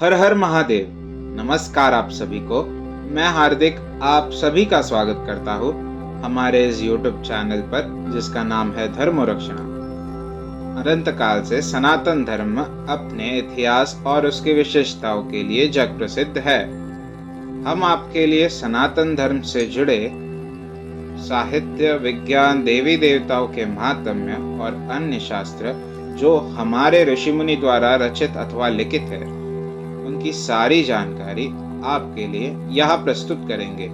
हर हर महादेव। नमस्कार आप सभी को। मैं हार्दिक आप सभी का स्वागत करता हूँ हमारे इस YouTube चैनल पर जिसका नाम है धर्म रक्षणा। अनंत काल से सनातन धर्म अपने इतिहास और उसकी विशेषताओं के लिए जग प्रसिद्ध है। हम आपके लिए सनातन धर्म से जुड़े साहित्य, विज्ञान, देवी देवताओं के महात्म्य और अन्य शास्त्र जो हमारे ऋषि मुनि द्वारा रचित अथवा लिखित है उनकी सारी जानकारी आपके लिए यहाँ प्रस्तुत करेंगे।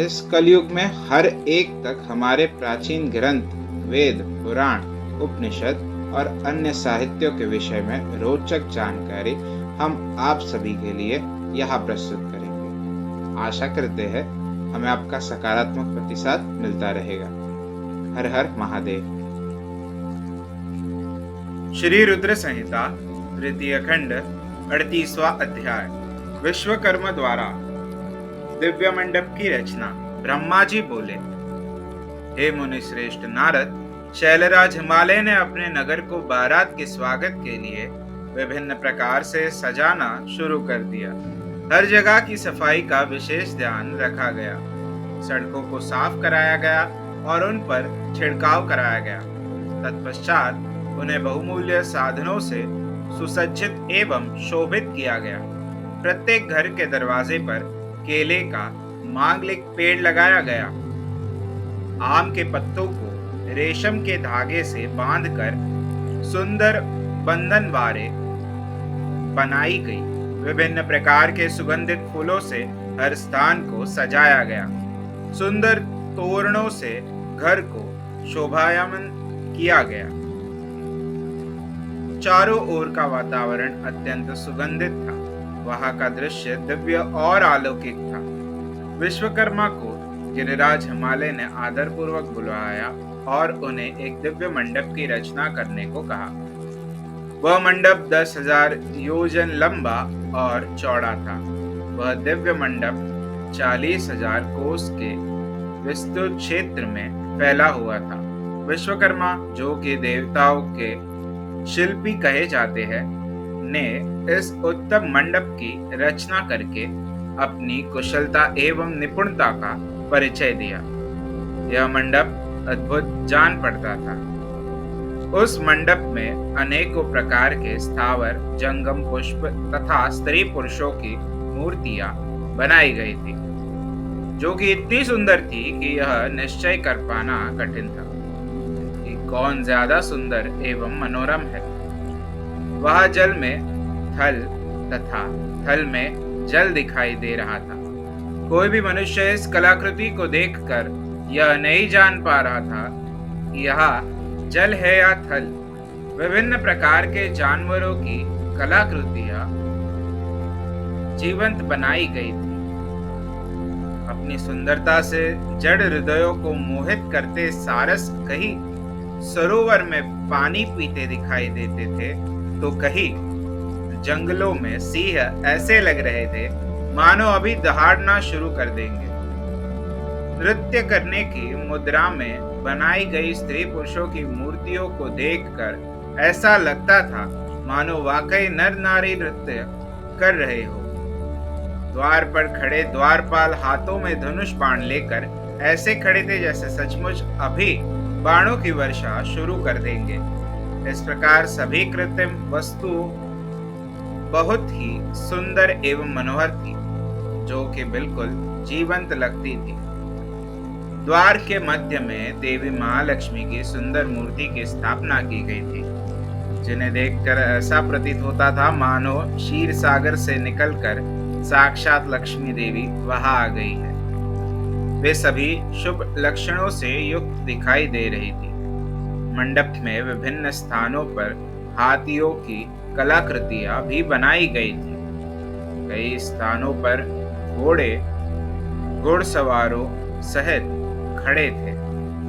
इस कलयुग में हर एक तक हमारे प्राचीन ग्रंथ, वेद, पुराण, उपनिषद और अन्य साहित्यों के विषय में रोचक जानकारी हम आप सभी के लिए यहाँ प्रस्तुत करेंगे। आशा करते हैं हमें आपका सकारात्मक प्रतिसाद मिलता रहेगा। हर हर महादेव। श्री रुद्र संहिता तृतीय खंड 38वां अध्याय। विश्वकर्मा द्वारा दिव्य मंडप की रचना। ब्रह्मा जी बोले, हे मुनि श्रेष्ठ नारद, शैलराज हिमालय ने अपने नगर को बारात के स्वागत के लिए विभिन्न प्रकार से सजाना शुरू कर दिया। हर जगह की सफाई का विशेष ध्यान रखा गया। सड़कों को साफ कराया गया और उन पर छिड़काव कराया गया। तत्पश्चात उन्हें बहुमूल्य साधनों से सुसज्जित एवं शोभित किया गया। प्रत्येक घर के दरवाजे पर केले का मांगलिक पेड़ लगाया गया। आम के पत्तों को रेशम के धागे से बांधकर सुंदर बंधनवारें बनाई गई। विभिन्न प्रकार के सुगंधित फूलों से हर स्थान को सजाया गया। सुंदर तोरणों से घर को शोभायमान किया गया। चारों ओर का वातावरण अत्यंत सुगंधित था। वहां का दृश्य दिव्य और अलौकिक था। विश्वकर्मा को गिरिराज हिमालय ने आदरपूर्वक बुलाया और उन्हें एक दिव्य मंडप की रचना करने को कहा। वह मंडप 10,000 योजन लंबा और चौड़ा था। वह दिव्य मंडप 40,000 कोस के विस्तृत क्षेत्र में फैला हुआ था। विश्वकर्मा, जो कि देवताओं के शिल्पी कहे जाते हैं, ने इस उत्तम मंडप की रचना करके अपनी कुशलता एवं निपुणता का परिचय दिया। यह मंडप अद्भुत जान पड़ता था। उस मंडप में अनेकों प्रकार के स्थावर, जंगम, पुष्प तथा स्त्री पुरुषों की मूर्तियां बनाई गई थी, जो कि इतनी सुंदर थी कि यह निश्चय कर पाना कठिन था कि कौन ज्यादा सुंदर एवं मनोरम है। वहां जल में थल तथा थल में जल दिखाई दे रहा था। कोई भी मनुष्य इस कलाकृति को देखकर यह नहीं जान पा रहा था कि यह जल है या थल। विभिन्न प्रकार के जानवरों की कलाकृतियां जीवंत बनाई गई थी। अपनी सुंदरता से जड़ हृदयों को मोहित करते सारस कहीं सरोवर में पानी पीते दिखाई देते थे, तो कहीं जंगलों में सिंह ऐसे लग रहे थे मानो अभी दहाड़ना शुरू कर देंगे। नृत्य करने की मुद्रा में बनाई गई स्त्री पुरुषों की मूर्तियों को देखकर ऐसा लगता था मानो वाकई नर नारी नृत्य कर रहे हो। द्वार पर खड़े द्वारपाल हाथों में धनुष बाण लेकर ऐसे खड़े थे जैसे सचमुच अभी बाणों की वर्षा शुरू कर देंगे। इस प्रकार सभी कृत्रिम वस्तु बहुत ही सुंदर एवं मनोहर थी, जो कि बिल्कुल जीवंत लगती थी। द्वार के मध्य में देवी महालक्ष्मी की सुंदर मूर्ति की स्थापना की गई थी, जिन्हें देखकर ऐसा प्रतीत होता था मानो क्षीर सागर से निकलकर साक्षात लक्ष्मी देवी वहां आ गई है। वे सभी शुभ लक्षणों से युक्त दिखाई दे रही थी। मंडप में विभिन्न स्थानों पर हाथियों की कलाकृतियां भी बनाई गई थी। कई स्थानों पर घोड़े घुड़सवारों सहित खड़े थे,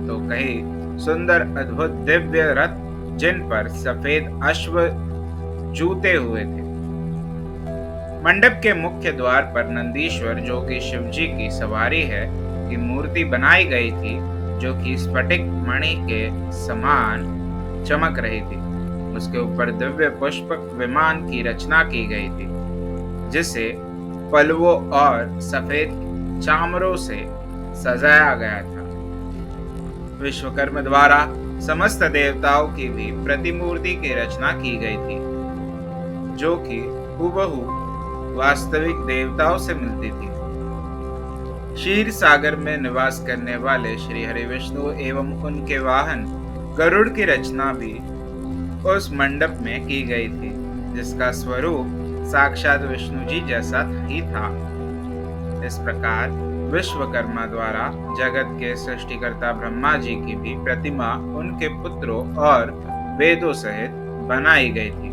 तो कई सुंदर अद्भुत दिव्य रथ जिन पर सफेद अश्व जूते हुए थे। मंडप के मुख्य द्वार पर नंदीश्वर, जो कि शिवजी की सवारी है, की मूर्ति बनाई गई थी, जो कि स्फटिक मणि के समान चमक रही थी। उसके ऊपर दिव्य पुष्प विमान की रचना की गई थी, जिसे पल्लवों और सफेद चामरों से सजाया गया था। विश्वकर्मा द्वारा समस्त देवताओं की भी प्रतिमूर्ति की रचना की गई थी, जो कि हूबहू वास्तविक देवताओं से मिलती थी। क्षीर सागर में निवास करने वाले श्री हरि विष्णु एवं उनके वाहन गरुड़ की रचना भी उस मंडप में की गई थी, जिसका स्वरूप साक्षात विष्णु जी जैसा ही था। इस प्रकार विश्वकर्मा द्वारा जगत के सृष्टिकर्ता ब्रह्मा जी की भी प्रतिमा उनके पुत्रों और वेदों सहित बनाई गई थी।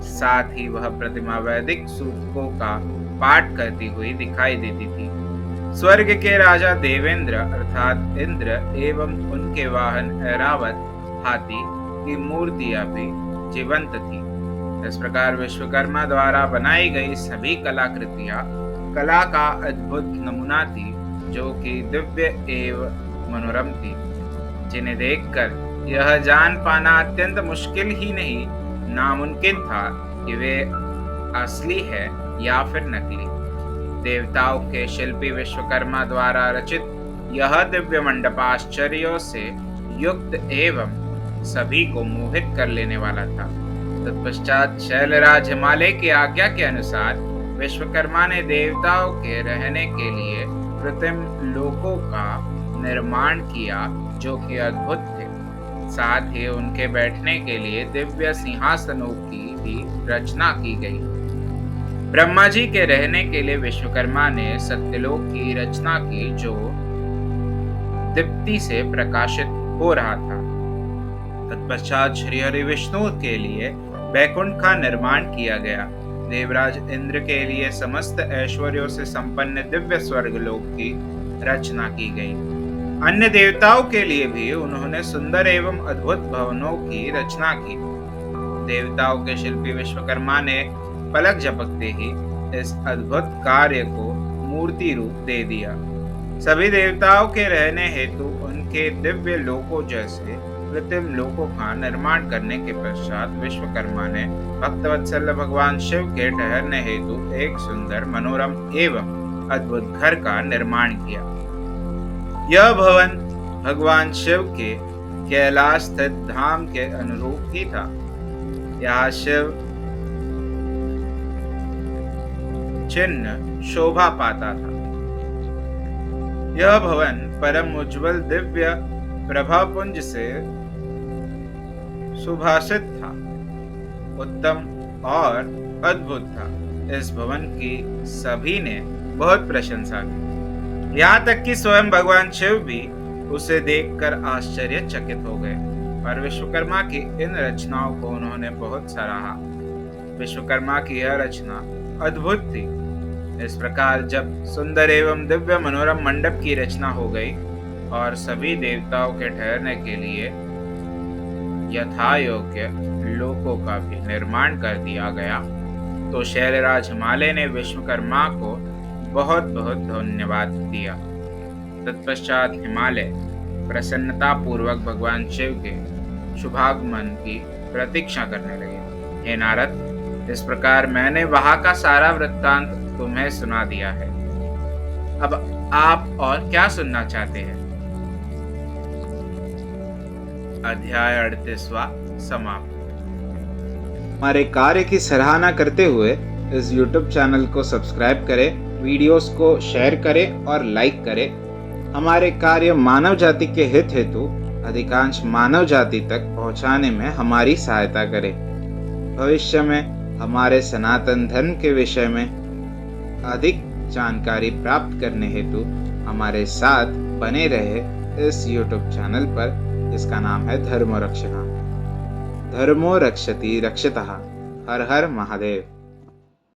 साथ ही वह प्रतिमा वैदिक सूक्तों का पाठ करती हुई दिखाई देती थी। स्वर्ग के राजा देवेंद्र अर्थात इंद्र एवं उनके वाहन ऐरावत हाथी की मूर्तियां भी जीवंत थी। इस प्रकार विश्वकर्मा द्वारा बनाई गई सभी कलाकृतियां कला का अद्भुत नमूना थी, जो कि दिव्य एवं मनोरम थी, जिन्हें देखकर यह जान पाना अत्यंत मुश्किल ही नहीं नामुमकिन था कि वे असली है या फिर नकली। देवताओं के शिल्पी विश्वकर्मा द्वारा रचित यह दिव्य मंडप आश्चर्यों से युक्त एवं सभी को मोहित कर लेने वाला था। तत्पश्चात शैलराज हिमालय की आज्ञा के अनुसार विश्वकर्मा ने देवताओं के रहने के लिए कृत्रिम लोकों का निर्माण किया, जो कि अद्भुत थे। साथ ही उनके बैठने के लिए दिव्य सिंहासनों की भी रचना की गई। ब्रह्मा जी के रहने के लिए विश्वकर्मा ने सत्यलोक की रचना की, जो दीप्ति से प्रकाशित हो रहा था। तत्पश्चात श्री हरि विष्णु के लिए बैकुंठ का निर्माण किया गया। देवराज इंद्र के लिए समस्त ऐश्वर्यों से संपन्न दिव्य स्वर्गलोक की रचना की गई। अन्य देवताओं के लिए भी उन्होंने सुंदर एवं अद्भुत भवनों की रचना की। देवताओं के शिल्पी विश्वकर्मा ने पलक झपकते ही इस अद्भुत कार्य को मूर्ति रूप दे दिया। सभी देवताओं के रहने हेतु उनके दिव्य लोकों जैसे कृत्रिम लोकों का निर्माण करने के पश्चात विश्वकर्मा ने भक्तवत्सल भगवान शिव के ठहरने हेतु एक सुंदर मनोरम एवं अद्भुत घर का निर्माण किया। यह भवन भगवान शिव के कैलाश स्थित धाम के अनुरूप ही था। यहाँ शिव चिन्ह शोभा पाता था। यह भवन परम उज्जवल दिव्य प्रभापुंज से सुभाषित था, उत्तम और अद्भुत था। इस भवन की सभी ने बहुत प्रशंसा की। यहाँ तक कि स्वयं भगवान शिव भी उसे देखकर आश्चर्यचकित हो गए और विश्वकर्मा की इन रचनाओं को उन्होंने बहुत सराहा। विश्वकर्मा की यह रचना अद्भुत थी। इस प्रकार जब सुंदर एवं दिव्य मनोरम मंडप की रचना हो गई और सभी देवताओं के ठहरने के लिए यथायोग्य लोकों का भी निर्माण कर दिया गया, तो शैलराज हिमालय ने विश्वकर्मा को बहुत बहुत धन्यवाद दिया। तत्पश्चात हिमालय प्रसन्नता पूर्वक भगवान शिव के शुभागमन की प्रतीक्षा करने लगे। हे नारद, इस प्रकार मैंने वहां का सारा वृत्तांत तुम्हें सुना दिया है। अब आप और क्या सुनना चाहते हैं? अध्याय 38वां समाप्त। हमारे कार्य की सराहना करते हुए इस YouTube चैनल को सब्सक्राइब करें, वीडियोस को शेयर करें और लाइक करें। हमारे कार्य मानव जाति के हित हेतु अधिकांश मानव जाति तक पहुंचाने में हमारी सहायता करें। भविष्य में हमारे सनातन धर्म के विषय में अधिक जानकारी प्राप्त करने हेतु हमारे साथ बने रहे इस YouTube चैनल पर, जिसका नाम है धर्मो रक्षणा। धर्मो रक्षति रक्षतः। हर हर महादेव।